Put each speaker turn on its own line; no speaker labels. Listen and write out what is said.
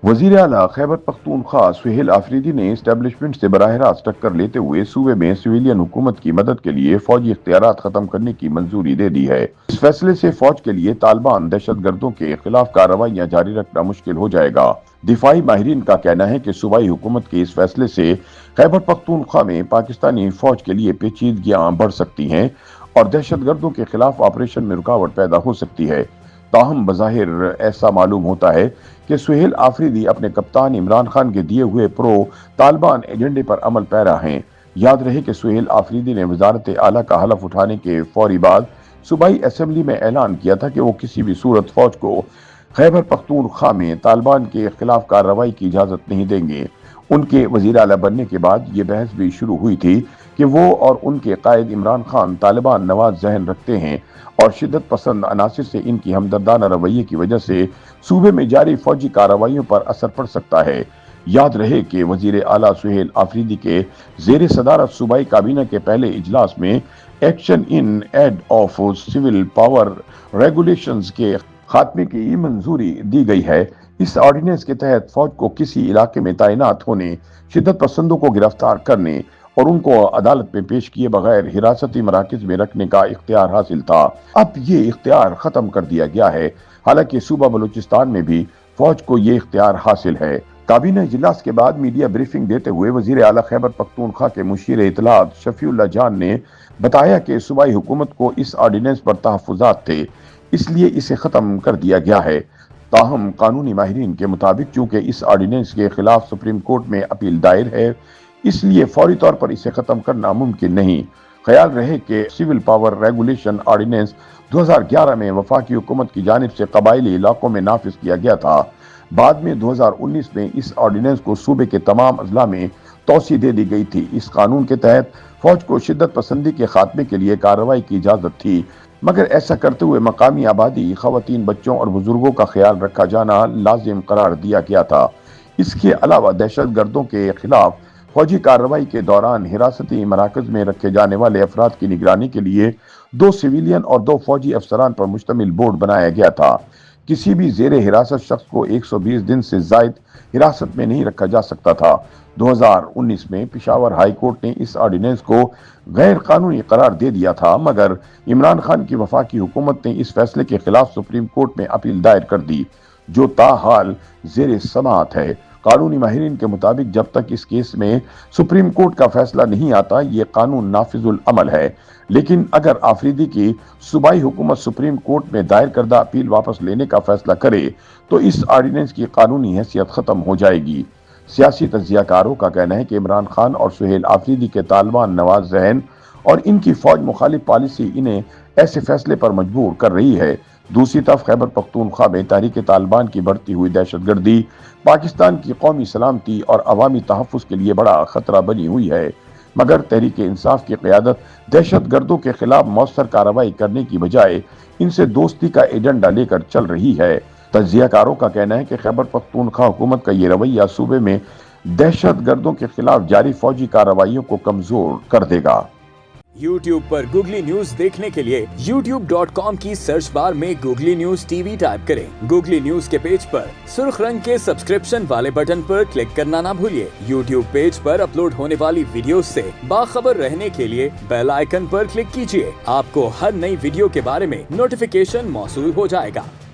وزیر اعلیٰ خیبر پختونخوا سہیل آفریدی نے اسٹیبلشمنٹ سے براہ راست ٹکر لیتے ہوئے صوبے میں سویلین حکومت کی مدد کے لیے فوجی اختیارات ختم کرنے کی منظوری دے دی ہے۔ اس فیصلے سے فوج کے لیے طالبان دہشت گردوں کے خلاف کارروائیاں جاری رکھنا مشکل ہو جائے گا۔ دفاعی ماہرین کا کہنا ہے کہ صوبائی حکومت کے اس فیصلے سے خیبر پختونخوا میں پاکستانی فوج کے لیے پیچیدگیاں بڑھ سکتی ہیں اور دہشت گردوں کے خلاف آپریشن میں رکاوٹ پیدا ہو سکتی ہے۔ تاہم بظاہر ایسا معلوم ہوتا ہے کہ سہیل آفریدی اپنے کپتان عمران خان کے دیے ہوئے پرو طالبان ایجنڈے پر عمل پیرا ہیں۔ یاد رہے کہ سہیل آفریدی نے وزارت اعلیٰ کا حلف اٹھانے کے فوری بعد صوبائی اسمبلی میں اعلان کیا تھا کہ وہ کسی بھی صورت فوج کو خیبر پختونخوا میں طالبان کے خلاف کارروائی کی اجازت نہیں دیں گے۔ ان کے وزیر اعلیٰ بننے کے بعد یہ بحث بھی شروع ہوئی تھی کہ وہ اور ان کے قائد عمران خان طالبان نواز ذہن رکھتے ہیں اور شدت پسند عناصر سے ان کی ہمدردانہ رویے کی وجہ سے صوبے میں جاری فوجی کارروائیوں پر اثر پڑ سکتا ہے۔ یاد رہے کہ وزیر اعلیٰ سہیل آفریدی کے زیر صدارت صوبائی کابینہ کے پہلے اجلاس میں action in aid of civil power regulations کے خاتمے کی منظوری دی گئی ہے۔ اس آرڈیننس کے تحت فوج کو کسی علاقے میں تعینات ہونے، شدت پسندوں کو گرفتار کرنے اور ان کو عدالت میں پیش کیے بغیر حراستی مراکز میں رکھنے کا اختیار حاصل تھا۔ اب یہ اختیار ختم کر دیا گیا ہے، حالانکہ صوبہ بلوچستان میں بھی فوج کو یہ اختیار حاصل ہے۔ کابینہ اجلاس کے بعد میڈیا بریفنگ دیتے ہوئے وزیر اعلیٰ خیبر پختونخوا کے مشیر اطلاعات شفیع اللہ جان نے بتایا کہ صوبائی حکومت کو اس آرڈیننس پر تحفظات تھے، اس لیے اسے ختم کر دیا گیا ہے۔ تاہم قانونی ماہرین کے مطابق چونکہ اس آرڈیننس کے خلاف سپریم کورٹ میں اپیل دائر ہے، اس لیے فوری طور پر اسے ختم کرنا ممکن نہیں۔ خیال رہے کہ سول پاور ریگولیشن آرڈیننس 2011 میں وفاقی حکومت کی جانب سے قبائلی علاقوں میں نافذ کیا گیا تھا۔ بعد میں 2019 میں اس آرڈیننس کو صوبے کے تمام اضلاع میں توسیع دے دی گئی تھی۔ اس قانون کے تحت فوج کو شدت پسندی کے خاتمے کے لیے کارروائی کی اجازت تھی، مگر ایسا کرتے ہوئے مقامی آبادی، خواتین، بچوں اور بزرگوں کا خیال رکھا جانا لازم قرار دیا گیا تھا۔ اس کے علاوہ دہشت گردوں کے خلاف فوجی کارروائی کے دوران حراستی مراکز میں رکھے جانے والے افراد کی نگرانی کے لیے 2 سویلین اور 2 فوجی افسران پر مشتمل بورڈ بنایا گیا تھا۔ کسی بھی زیر حراست شخص کو 120 دن سے زائد حراست میں نہیں رکھا جا سکتا تھا۔ 2019 میں پشاور ہائی کورٹ نے اس آرڈیننس کو غیر قانونی قرار دے دیا تھا، مگر عمران خان کی وفاقی حکومت نے اس فیصلے کے خلاف سپریم کورٹ میں اپیل دائر کر دی، جو تاحال زیر سماعت ہے۔ قانونی ماہرین کے مطابق جب تک اس کیس میں سپریم کورٹ کا فیصلہ نہیں آتا، یہ قانون نافذ العمل ہے۔ لیکن اگر آفریدی کی صوبائی حکومت سپریم کورٹ میں دائر کردہ اپیل واپس لینے کا فیصلہ کرے تو اس آرڈیننس کی قانونی حیثیت ختم ہو جائے گی۔ سیاسی تجزیہ کاروں کا کہنا ہے کہ عمران خان اور سہیل آفریدی کے طالبان نواز ذہن اور ان کی فوج مخالف پالیسی انہیں ایسے فیصلے پر مجبور کر رہی ہے۔ دوسری طرف خیبر پختونخوا میں تحریک طالبان کی بڑھتی ہوئی دہشت گردی پاکستان کی قومی سلامتی اور عوامی تحفظ کے لیے بڑا خطرہ بنی ہوئی ہے، مگر تحریک انصاف کی قیادت دہشت گردوں کے خلاف مؤثر کارروائی کرنے کی بجائے ان سے دوستی کا ایجنڈا لے کر چل رہی ہے۔ تجزیہ کاروں کا کہنا ہے کہ خیبر پختونخوا حکومت کا یہ رویہ صوبے میں دہشت گردوں کے خلاف جاری فوجی کارروائیوں کو کمزور کر دے گا۔
YouTube پر گوگلی نیوز دیکھنے کے لیے youtube.com کی سرچ بار میں googly news T V type کریں۔ گوگلی نیوز کے پیج پر سرخ رنگ کے سبسکرپشن والے بٹن پر کلک کرنا نہ بھولیے۔ YouTube پیج پر اپلوڈ ہونے والی ویڈیوز سے باخبر رہنے کے لیے بیل آئیکن پر کلک کیجیے۔ آپ کو ہر نئی ویڈیو کے بارے میں نوٹیفیکیشن موصول ہو جائے گا۔